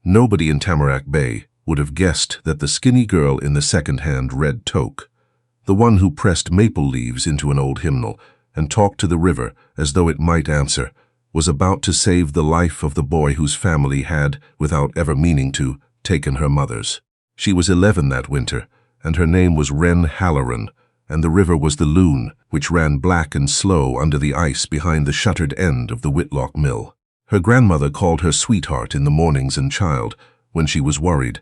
Nobody in Tamarack Bay would have guessed that the skinny girl in the second-hand red toque, the one who pressed maple leaves into an old hymnal and talked to the river as though it might answer, was about to save the life of the boy whose family had, without ever meaning to, taken her mother's. She was 11 that winter, and her name was Wren Halloran, and the river was the Loon, which ran black and slow under the ice behind the shuttered end of the Whitlock mill. Her grandmother called her sweetheart in the mornings and child when she was worried,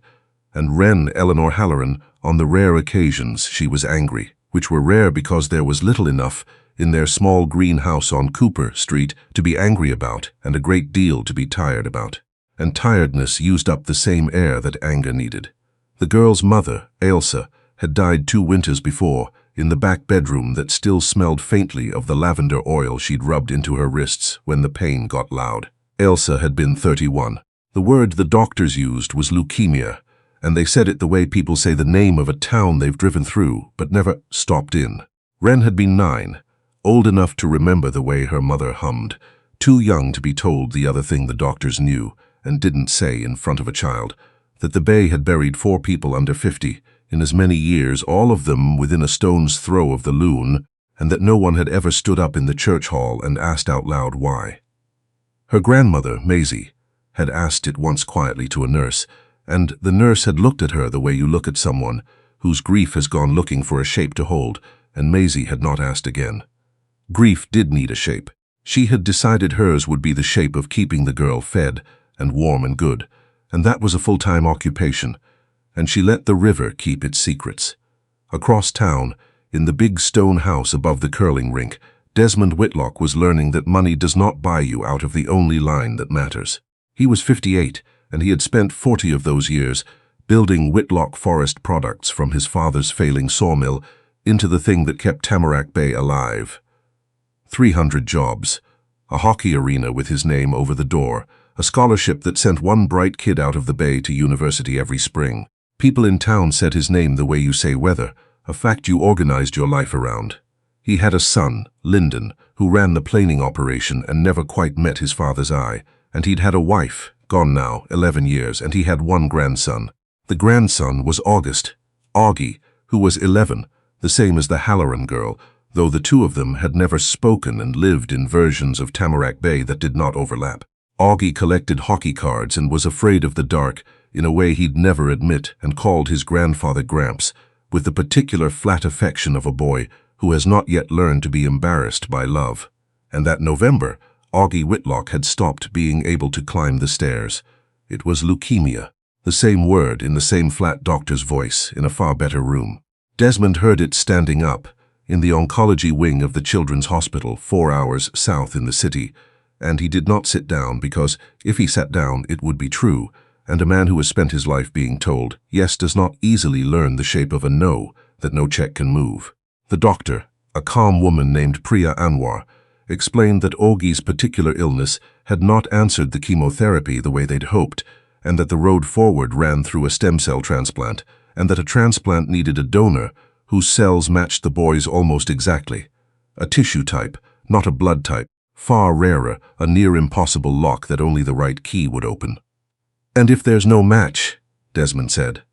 and Wren Eleanor Halloran on the rare occasions she was angry, which were rare because there was little enough in their small green house on Cooper Street to be angry about and a great deal to be tired about. And tiredness used up the same air that anger needed. The girl's mother, Ailsa, had died 2 winters before in the back bedroom that still smelled faintly of the lavender oil she'd rubbed into her wrists when the pain got loud. Ailsa had been 31. The word the doctors used was leukemia, and they said it the way people say the name of a town they've driven through but never stopped in. Wren had been 9, old enough to remember the way her mother hummed, too young to be told the other thing the doctors knew and didn't say in front of a child, that the Bay had buried 4 people under 50 in as many years, all of them within a stone's throw of the Loon, and that no one had ever stood up in the church hall and asked out loud why. Her grandmother, Maisie, had asked it once quietly to a nurse, and the nurse had looked at her the way you look at someone whose grief has gone looking for a shape to hold, and Maisie had not asked again. Grief did need a shape. She had decided hers would be the shape of keeping the girl fed and warm and good, and that was a full-time occupation, and she let the river keep its secrets. Across town, in the big stone house above the curling rink, Desmond Whitlock was learning that money does not buy you out of the only line that matters. He was 58, and he had spent 40 of those years building Whitlock Forest Products from his father's failing sawmill into the thing that kept Tamarack Bay alive. 300 jobs, a hockey arena with his name over the door, a scholarship that sent one bright kid out of the Bay to university every spring. People in town said his name the way you say weather, a fact you organized your life around. He had a son, Lyndon, who ran the planing operation and never quite met his father's eye, and he'd had a wife, gone now 11 years, and he had 1 grandson. The grandson was August, Augie, who was 11, the same as the Halloran girl, though the 2 of them had never spoken and lived in versions of Tamarack Bay that did not overlap. Augie collected hockey cards and was afraid of the dark in a way he'd never admit, and called his grandfather Gramps, with the particular flat affection of a boy who has not yet learned to be embarrassed by love. And that November, Augie Whitlock had stopped being able to climb the stairs. It was leukemia, the same word in the same flat doctor's voice in a far better room. Desmond heard it standing up in the oncology wing of the Children's Hospital 4 hours south in the city, and he did not sit down because, if he sat down, it would be true, and a man who has spent his life being told yes does not easily learn the shape of a no that no check can move. The doctor, a calm woman named Priya Anwar, explained that Augie's particular illness had not answered the chemotherapy the way they'd hoped, and that the road forward ran through a stem cell transplant, and that a transplant needed a donor whose cells matched the boy's almost exactly. A tissue type, not a blood type, far rarer, a near impossible lock that only the right key would open. And if there's no match, Desmond said.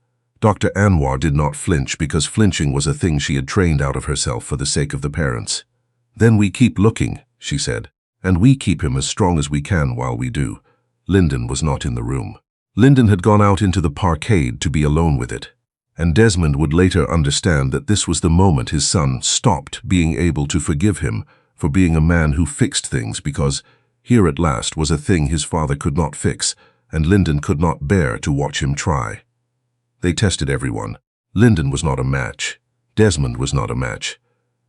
Dr. Anwar did not flinch because flinching was a thing she had trained out of herself for the sake of the parents. Then we keep looking, she said, and we keep him as strong as we can while we do. Lyndon was not in the room. Lyndon had gone out into the parkade to be alone with it, and Desmond would later understand that this was the moment his son stopped being able to forgive him for being a man who fixed things, because here at last was a thing his father could not fix, and Lyndon could not bear to watch him try. They tested everyone. Lyndon was not a match. Desmond was not a match.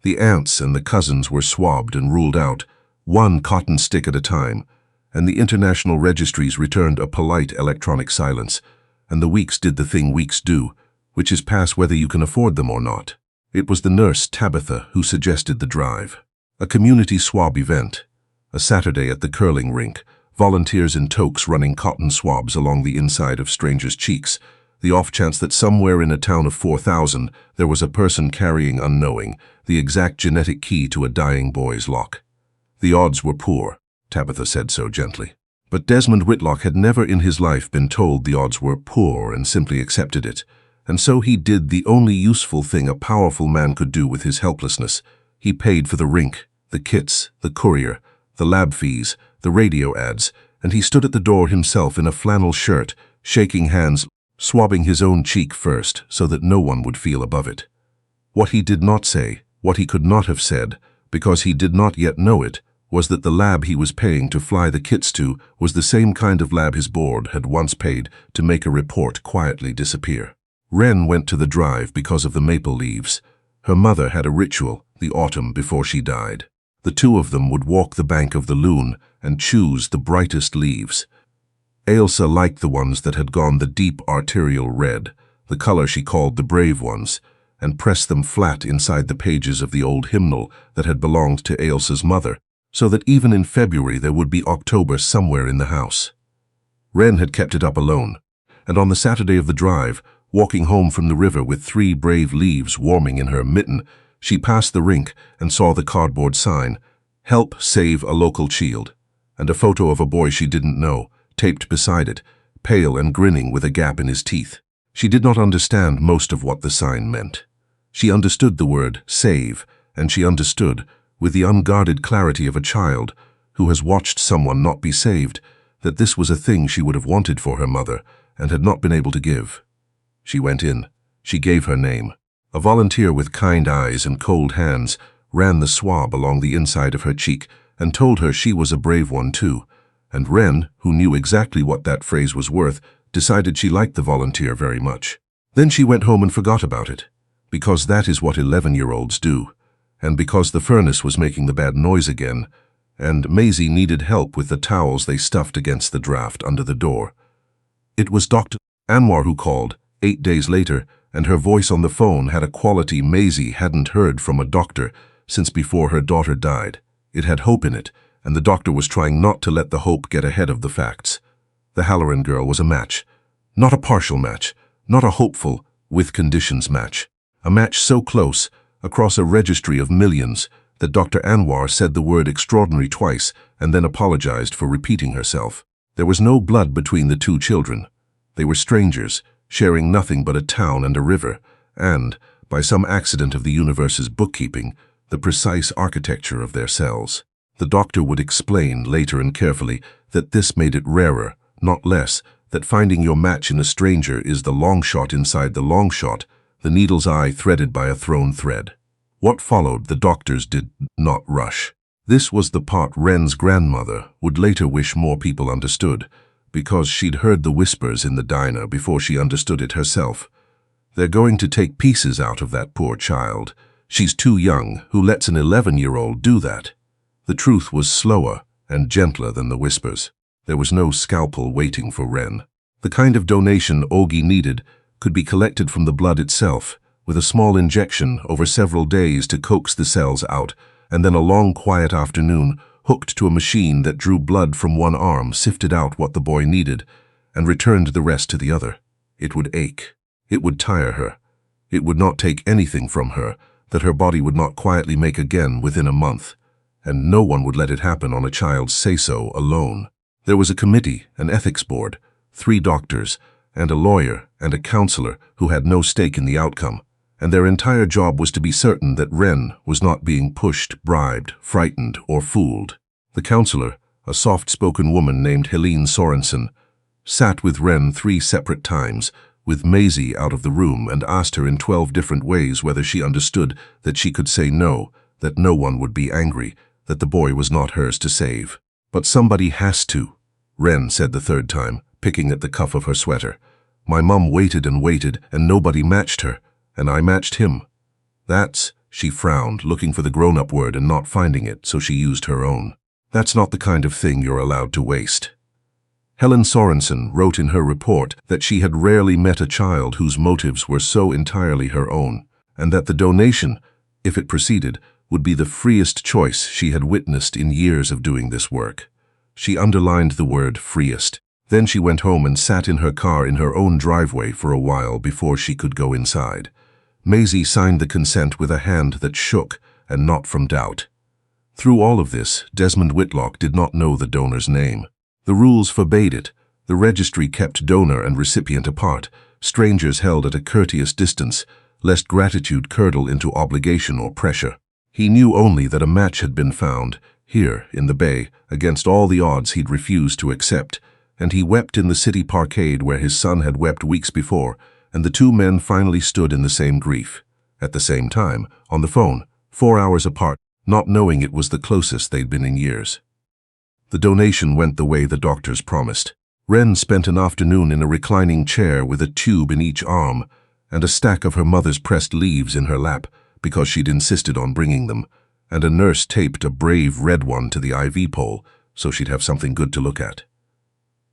The aunts and the cousins were swabbed and ruled out, 1 cotton stick at a time, and the international registries returned a polite electronic silence, and the weeks did the thing weeks do, which is pass whether you can afford them or not. It was the nurse, Tabitha, who suggested the drive. A community swab event. A Saturday at the curling rink, volunteers in toques running cotton swabs along the inside of strangers' cheeks, the off chance that somewhere in a town of 4,000 there was a person carrying unknowing the exact genetic key to a dying boy's lock. The odds were poor, Tabitha said so gently. But Desmond Whitlock had never in his life been told the odds were poor and simply accepted it. And so he did the only useful thing a powerful man could do with his helplessness. He paid for the rink, the kits, the courier, the lab fees, the radio ads, and he stood at the door himself in a flannel shirt, shaking hands, swabbing his own cheek first so that no one would feel above it. What he did not say, what he could not have said, because he did not yet know it, was that the lab he was paying to fly the kits to was the same kind of lab his board had once paid to make a report quietly disappear. Wren went to the drive because of the maple leaves. Her mother had a ritual the autumn before she died. The two of them would walk the bank of the Loon and choose the brightest leaves. Ailsa liked the ones that had gone the deep arterial red, the color she called the brave ones, and pressed them flat inside the pages of the old hymnal that had belonged to Ailsa's mother, so that even in February there would be October somewhere in the house. Wren had kept it up alone, and on the Saturday of the drive, walking home from the river with 3 brave leaves warming in her mitten, she passed the rink and saw the cardboard sign, "Help Save a Local Child," and a photo of a boy she didn't know, taped beside it, pale and grinning with a gap in his teeth. She did not understand most of what the sign meant. She understood the word save, and she understood, with the unguarded clarity of a child who has watched someone not be saved, that this was a thing she would have wanted for her mother and had not been able to give. She went in. She gave her name. A volunteer with kind eyes and cold hands ran the swab along the inside of her cheek and told her she was a brave one too, and Wren, who knew exactly what that phrase was worth, decided she liked the volunteer very much. Then she went home and forgot about it, because that is what 11-year-olds do, and because the furnace was making the bad noise again, and Maisie needed help with the towels they stuffed against the draft under the door. It was Dr. Anwar who called, 8 days later, and her voice on the phone had a quality Maisie hadn't heard from a doctor since before her daughter died. It had hope in it, and the doctor was trying not to let the hope get ahead of the facts. The Halloran girl was a match. Not a partial match, not a hopeful, with conditions match. A match so close, across a registry of millions, that Dr. Anwar said the word extraordinary twice and then apologized for repeating herself. There was no blood between the two children. They were strangers, sharing nothing but a town and a river, and, by some accident of the universe's bookkeeping, the precise architecture of their cells. The doctor would explain later and carefully that this made it rarer, not less, that finding your match in a stranger is the long shot inside the long shot, the needle's eye threaded by a thrown thread. What followed the doctors did not rush. This was the part Wren's grandmother would later wish more people understood, because she'd heard the whispers in the diner before she understood it herself. They're going to take pieces out of that poor child. She's too young. Who lets an 11-year-old do that? The truth was slower and gentler than the whispers. There was no scalpel waiting for Wren. The kind of donation Augie needed could be collected from the blood itself, with a small injection over several days to coax the cells out, and then a long quiet afternoon hooked to a machine that drew blood from one arm, sifted out what the boy needed, and returned the rest to the other. It would ache. It would tire her. It would not take anything from her that her body would not quietly make again within a month, and no one would let it happen on a child's say-so alone. There was a committee, an ethics board, 3 doctors, and a lawyer and a counselor who had no stake in the outcome, and their entire job was to be certain that Wren was not being pushed, bribed, frightened, or fooled. The counselor, a soft-spoken woman named Helene Sorensen, sat with Wren 3 separate times, with Maisie out of the room, and asked her in 12 different ways whether she understood that she could say no, that no one would be angry, that the boy was not hers to save. "But somebody has to," Wren said the 3rd time, picking at the cuff of her sweater. "My mum waited and waited, and nobody matched her, and I matched him." "That's," she frowned, looking for the grown-up word and not finding it, so she used her own. "That's not the kind of thing you're allowed to waste." Helen Sorensen wrote in her report that she had rarely met a child whose motives were so entirely her own, and that the donation, if it proceeded, would be the freest choice she had witnessed in years of doing this work. She underlined the word freest. Then she went home and sat in her car in her own driveway for a while before she could go inside. Maisie signed the consent with a hand that shook, and not from doubt. Through all of this, Desmond Whitlock did not know the donor's name. The rules forbade it. The registry kept donor and recipient apart, strangers held at a courteous distance, lest gratitude curdle into obligation or pressure. He knew only that a match had been found, here in the bay, against all the odds he'd refused to accept, and he wept in the city parkade where his son had wept weeks before, and the two men finally stood in the same grief. At the same time, on the phone, 4 hours apart, not knowing it was the closest they'd been in years. The donation went the way the doctors promised. Wren spent an afternoon in a reclining chair with a tube in each arm, and a stack of her mother's pressed leaves in her lap, because she'd insisted on bringing them, and a nurse taped a brave red one to the IV pole, so she'd have something good to look at.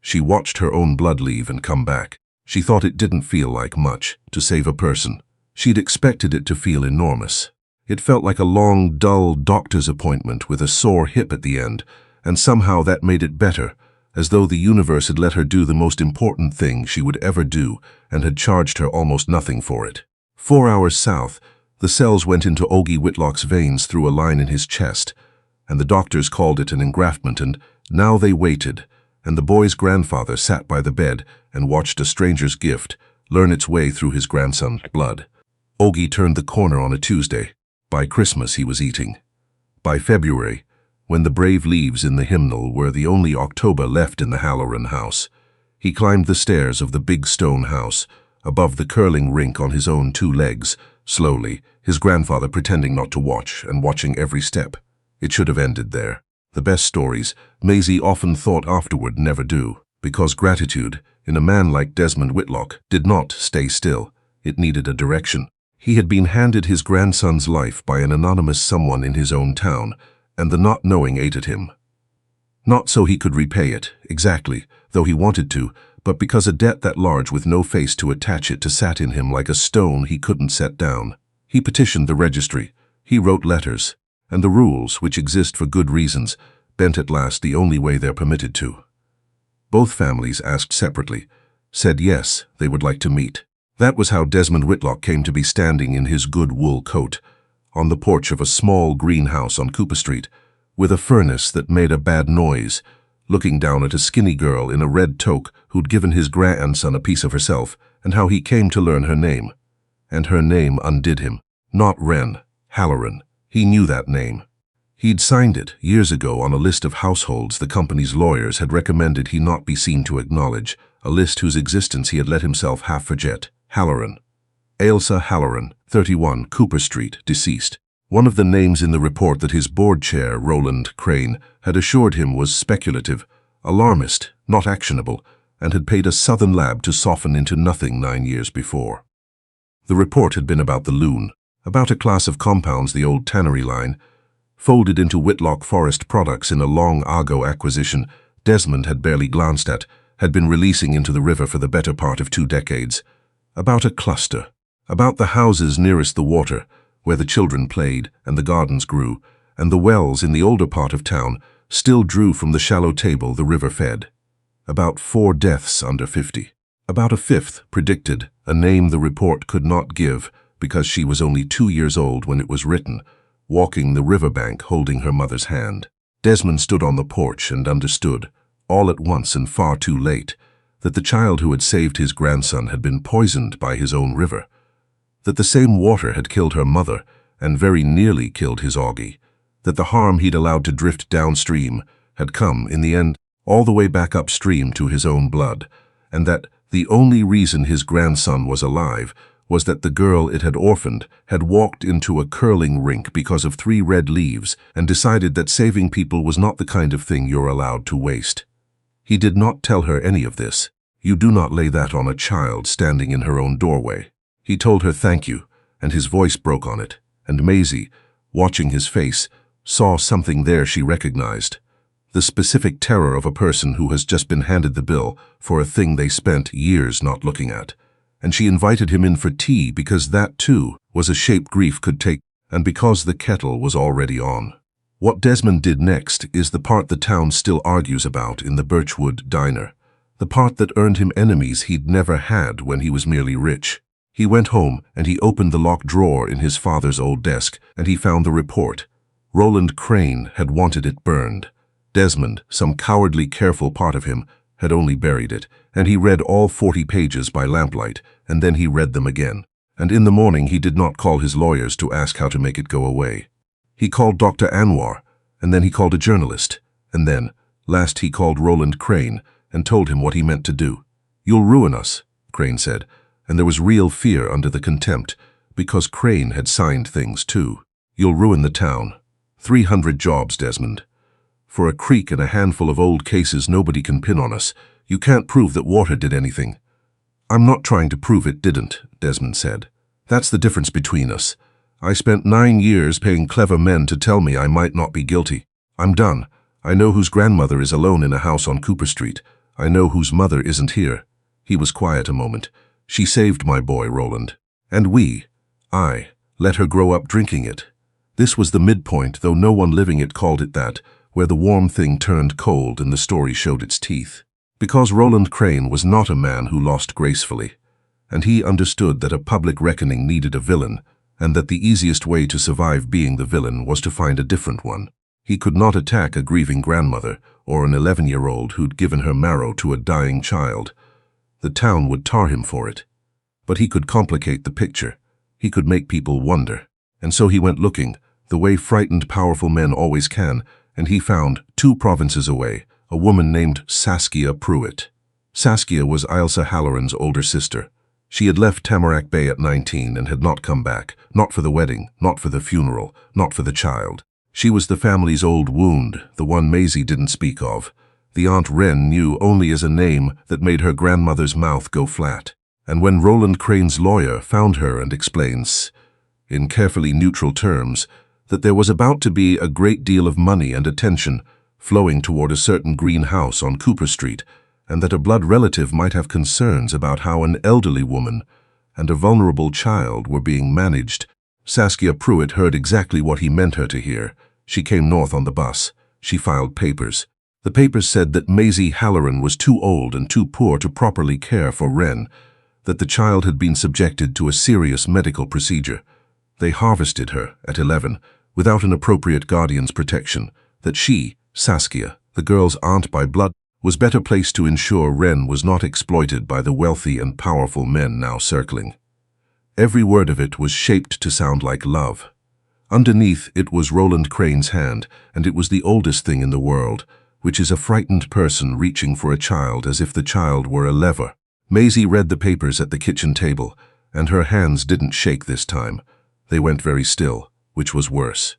She watched her own blood leave and come back. She thought it didn't feel like much, to save a person. She'd expected it to feel enormous. It felt like a long, dull doctor's appointment with a sore hip at the end, and somehow that made it better, as though the universe had let her do the most important thing she would ever do and had charged her almost nothing for it. 4 hours south, the cells went into Ogie Whitlock's veins through a line in his chest, and the doctors called it an engraftment, and now they waited, and the boy's grandfather sat by the bed and watched a stranger's gift learn its way through his grandson's blood. Ogie turned the corner on a Tuesday. By Christmas he was eating. By February, when the brave leaves in the hymnal were the only October left in the Halloran house, he climbed the stairs of the big stone house, above the curling rink on his own 2 legs, slowly, his grandfather pretending not to watch and watching every step. It should have ended there. The best stories, Maisie often thought afterward, never do, because gratitude, in a man like Desmond Whitlock, did not stay still. It needed a direction. He had been handed his grandson's life by an anonymous someone in his own town, and the not knowing ate at him. Not so he could repay it, exactly, though he wanted to, but because a debt that large with no face to attach it to sat in him like a stone he couldn't set down. He petitioned the registry. He wrote letters. And the rules, which exist for good reasons, bent at last the only way they're permitted to. Both families asked separately, said yes, they would like to meet. That was how Desmond Whitlock came to be standing in his good wool coat, on the porch of a small greenhouse on Cooper Street, with a furnace that made a bad noise, looking down at a skinny girl in a red toque who'd given his grandson a piece of herself, and how he came to learn her name. And her name undid him. Not Wren, Halloran. He knew that name. He'd signed it years ago on a list of households the company's lawyers had recommended he not be seen to acknowledge, a list whose existence he had let himself half forget. Halloran. Ailsa Halloran, 31, Cooper Street, deceased. One of the names in the report that his board chair, Roland Crane, had assured him was speculative, alarmist, not actionable, and had paid a southern lab to soften into nothing 9 years before. The report had been about the loon, about a class of compounds the old tannery line, folded into Whitlock Forest Products in a long Argo acquisition Desmond had barely glanced at, had been releasing into the river for the better part of 2 decades. About a cluster, about the houses nearest the water, where the children played and the gardens grew, and the wells in the older part of town still drew from the shallow table the river fed. About 4 deaths under 50. About a 5th predicted, a name the report could not give because she was only 2 years old when it was written, walking the riverbank holding her mother's hand. Desmond stood on the porch and understood, all at once and far too late, that the child who had saved his grandson had been poisoned by his own river, that the same water had killed her mother and very nearly killed his Augie, that the harm he'd allowed to drift downstream had come, in the end, all the way back upstream to his own blood, and that the only reason his grandson was alive was that the girl it had orphaned had walked into a curling rink because of 3 red leaves and decided that saving people was not the kind of thing you're allowed to waste. He did not tell her any of this. You do not lay that on a child standing in her own doorway. He told her thank you, and his voice broke on it, and Maisie, watching his face, saw something there she recognized. The specific terror of a person who has just been handed the bill for a thing they spent years not looking at. And she invited him in for tea because that, too, was a shape grief could take, and because the kettle was already on. What Desmond did next is the part the town still argues about in the Birchwood diner, the part that earned him enemies he'd never had when he was merely rich. He went home and he opened the locked drawer in his father's old desk and he found the report. Roland Crane had wanted it burned. Desmond, some cowardly careful part of him, had only buried it, and he read all 40 pages by lamplight, and then he read them again. And in the morning he did not call his lawyers to ask how to make it go away. He called Dr. Anwar, and then he called a journalist, and then, last he called Roland Crane and told him what he meant to do. "You'll ruin us," Crane said, and there was real fear under the contempt, because Crane had signed things too. "You'll ruin the town. 300 jobs, Desmond. For a creek and a handful of old cases nobody can pin on us. You can't prove that water did anything." "I'm not trying to prove it didn't," Desmond said. "That's the difference between us. I spent 9 years paying clever men to tell me I might not be guilty. I'm done. I know whose grandmother is alone in a house on Cooper Street. I know whose mother isn't here." He was quiet a moment. "She saved my boy, Roland. And I let her grow up drinking it." This was the midpoint, though no one living it called it that, where the warm thing turned cold and the story showed its teeth. Because Roland Crane was not a man who lost gracefully, and he understood that a public reckoning needed a villain, and that the easiest way to survive being the villain was to find a different one. He could not attack a grieving grandmother or an 11-year-old who'd given her marrow to a dying child. The town would tar him for it. But he could complicate the picture. He could make people wonder. And so he went looking, the way frightened, powerful men always can, and he found, 2 provinces away, a woman named Saskia Pruitt. Saskia was Ailsa Halloran's older sister. She had left Tamarack Bay at 19 and had not come back, not for the wedding, not for the funeral, not for the child. She was the family's old wound, the one Maisie didn't speak of. The Aunt Wren knew only as a name that made her grandmother's mouth go flat. And when Roland Crane's lawyer found her and explains, in carefully neutral terms, that there was about to be a great deal of money and attention flowing toward a certain green house on Cooper Street, and that a blood relative might have concerns about how an elderly woman and a vulnerable child were being managed, Saskia Pruitt heard exactly what he meant her to hear. She came north on the bus. She filed papers. The papers said that Maisie Halloran was too old and too poor to properly care for Wren, that the child had been subjected to a serious medical procedure. They harvested her, at 11, without an appropriate guardian's protection, that she, Saskia, the girl's aunt by blood, was better placed to ensure Wren was not exploited by the wealthy and powerful men now circling. Every word of it was shaped to sound like love. Underneath it was Roland Crane's hand, and it was the oldest thing in the world, which is a frightened person reaching for a child as if the child were a lever. Maisie read the papers at the kitchen table, and her hands didn't shake this time. They went very still, which was worse.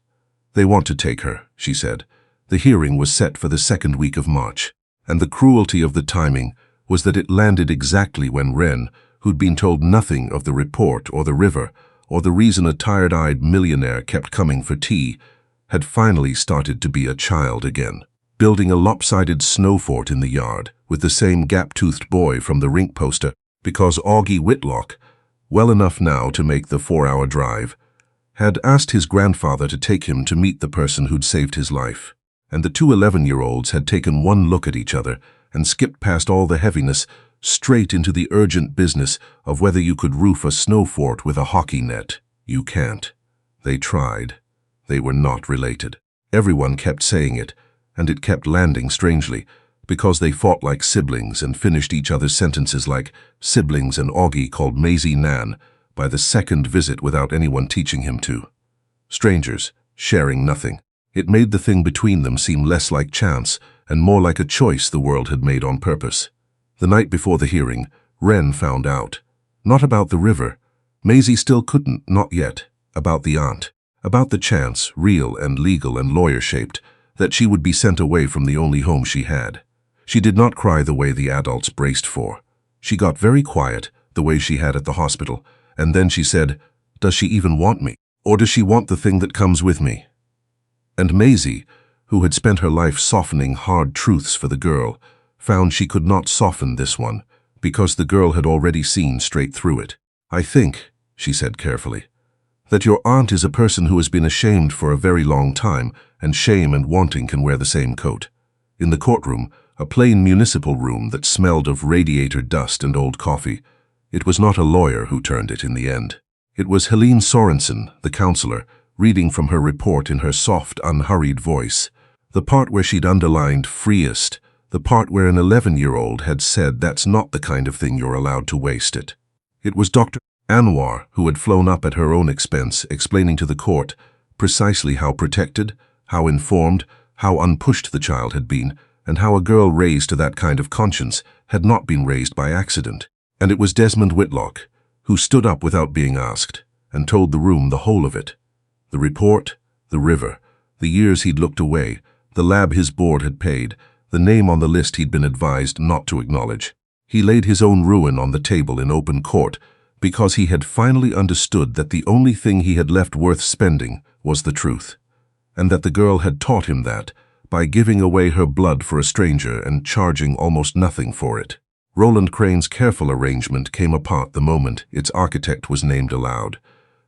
"They want to take her," she said. The hearing was set for the 2nd week of March, and the cruelty of the timing was that it landed exactly when Wren, who'd been told nothing of the report or the river, or the reason a tired-eyed millionaire kept coming for tea, had finally started to be a child again, building a lopsided snow fort in the yard with the same gap-toothed boy from the rink poster, because Augie Whitlock, well enough now to make the 4-hour drive, had asked his grandfather to take him to meet the person who'd saved his life. And the 2 11-year-olds had taken one look at each other and skipped past all the heaviness straight into the urgent business of whether you could roof a snow fort with a hockey net. You can't. They tried. They were not related. Everyone kept saying it, and it kept landing strangely, because they fought like siblings and finished each other's sentences like siblings, and Augie called Maisie Nan by the 2nd visit without anyone teaching him to. Strangers, sharing nothing. It made the thing between them seem less like chance and more like a choice the world had made on purpose. The night before the hearing, Wren found out. Not about the river. Maisie still couldn't, not yet. About the aunt. About the chance, real and legal and lawyer-shaped, that she would be sent away from the only home she had. She did not cry the way the adults braced for. She got very quiet, the way she had at the hospital, and then she said, "Does she even want me? Or does she want the thing that comes with me?" And Maisie, who had spent her life softening hard truths for the girl, found she could not soften this one, because the girl had already seen straight through it. "I think," she said carefully, "that your aunt is a person who has been ashamed for a very long time, and shame and wanting can wear the same coat." In the courtroom, a plain municipal room that smelled of radiator dust and old coffee, it was not a lawyer who turned it in the end. It was Helene Sorensen, the counselor, reading from her report in her soft, unhurried voice. The part where she'd underlined freest, the part where an 11-year-old had said that's not the kind of thing you're allowed to waste it. It was Dr. Anwar who had flown up at her own expense, explaining to the court precisely how protected, how informed, how unpushed the child had been, and how a girl raised to that kind of conscience had not been raised by accident. And it was Desmond Whitlock who stood up without being asked and told the room the whole of it. The report, the river, the years he'd looked away, the lab his board had paid, the name on the list he'd been advised not to acknowledge. He laid his own ruin on the table in open court because he had finally understood that the only thing he had left worth spending was the truth, and that the girl had taught him that by giving away her blood for a stranger and charging almost nothing for it. Roland Crane's careful arrangement came apart the moment its architect was named aloud,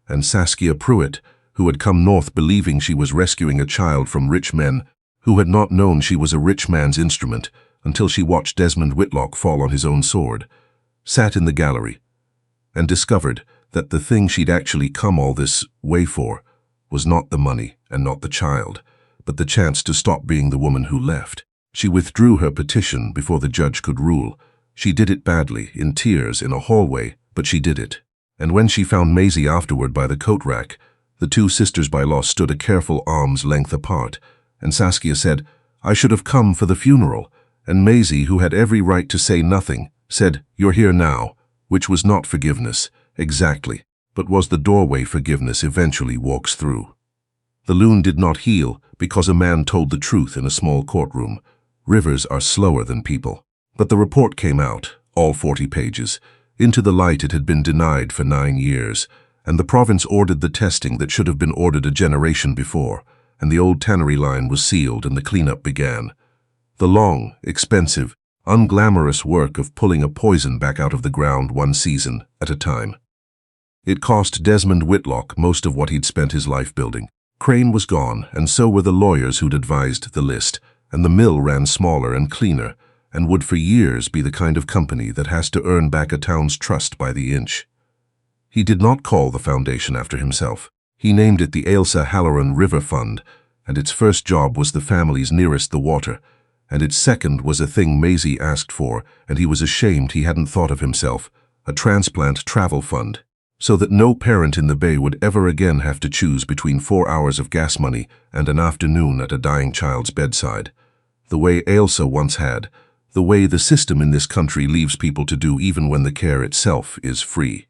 and Saskia Pruitt, who had come north believing she was rescuing a child from rich men, who had not known she was a rich man's instrument until she watched Desmond Whitlock fall on his own sword, sat in the gallery and discovered that the thing she'd actually come all this way for was not the money and not the child, but the chance to stop being the woman who left. She withdrew her petition before the judge could rule. She did it badly, in tears, in a hallway, but she did it. And when she found Maisie afterward by the coat rack, the two sisters-by-law stood a careful arm's length apart, and Saskia said, "I should have come for the funeral," and Maisie, who had every right to say nothing, said, "You're here now," which was not forgiveness, exactly, but was the doorway forgiveness eventually walks through. The loon did not heal because a man told the truth in a small courtroom. Rivers are slower than people. But the report came out, all 40 pages. Into the light it had been denied for 9 years, and the province ordered the testing that should have been ordered a generation before, and the old tannery line was sealed and the cleanup began. The long, expensive, unglamorous work of pulling a poison back out of the ground one season at a time. It cost Desmond Whitlock most of what he'd spent his life building. Crane was gone, and so were the lawyers who'd advised the list, and the mill ran smaller and cleaner, and would for years be the kind of company that has to earn back a town's trust by the inch. He did not call the foundation after himself. He named it the Ailsa Halloran River Fund, and its first job was the families nearest the water, and its second was a thing Maisie asked for, and he was ashamed he hadn't thought of himself, a transplant travel fund, so that no parent in the Bay would ever again have to choose between 4 hours of gas money and an afternoon at a dying child's bedside, the way Ailsa once had, the way the system in this country leaves people to do even when the care itself is free.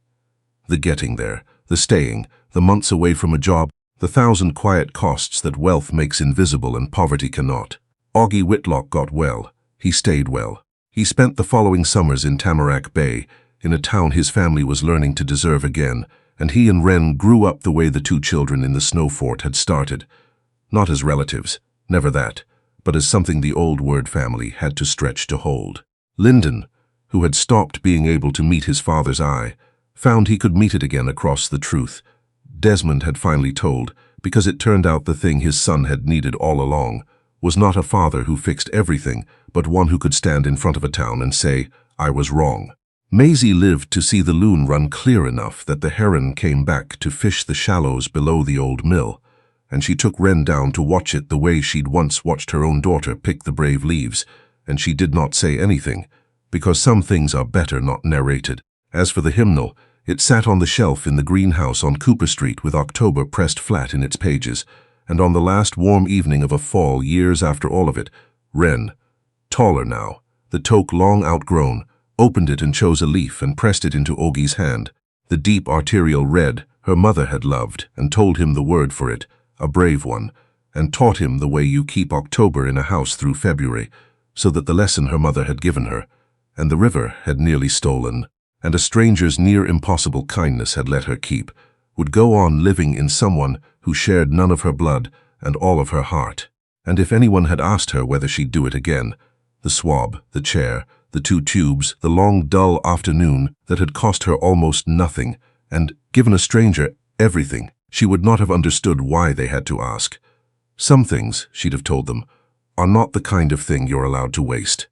The getting there, the staying, the months away from a job, the 1,000 quiet costs that wealth makes invisible and poverty cannot. Augie Whitlock got well. He stayed well. He spent the following summers in Tamarack Bay, in a town his family was learning to deserve again, and he and Wren grew up the way the two children in the snow fort had started. Not as relatives, never that, but as something the old Word family had to stretch to hold. Lyndon, who had stopped being able to meet his father's eye, found he could meet it again across the truth. Desmond had finally told, because it turned out the thing his son had needed all along was not a father who fixed everything, but one who could stand in front of a town and say, "I was wrong." Maisie lived to see the loon run clear enough that the heron came back to fish the shallows below the old mill, and she took Wren down to watch it the way she'd once watched her own daughter pick the brave leaves, and she did not say anything, because some things are better not narrated. As for the hymnal, it sat on the shelf in the greenhouse on Cooper Street with October pressed flat in its pages, and on the last warm evening of a fall years after all of it, Wren, taller now, the toque long outgrown, opened it and chose a leaf and pressed it into Augie's hand, the deep arterial red her mother had loved, and told him the word for it, a brave one, and taught him the way you keep October in a house through February, so that the lesson her mother had given her, and the river had nearly stolen, and a stranger's near impossible kindness had let her keep, would go on living in someone who shared none of her blood and all of her heart. And if anyone had asked her whether she'd do it again, the swab, the chair, the 2 tubes, the long dull afternoon that had cost her almost nothing, and given a stranger everything, she would not have understood why they had to ask. Some things, she'd have told them, are not the kind of thing you're allowed to waste.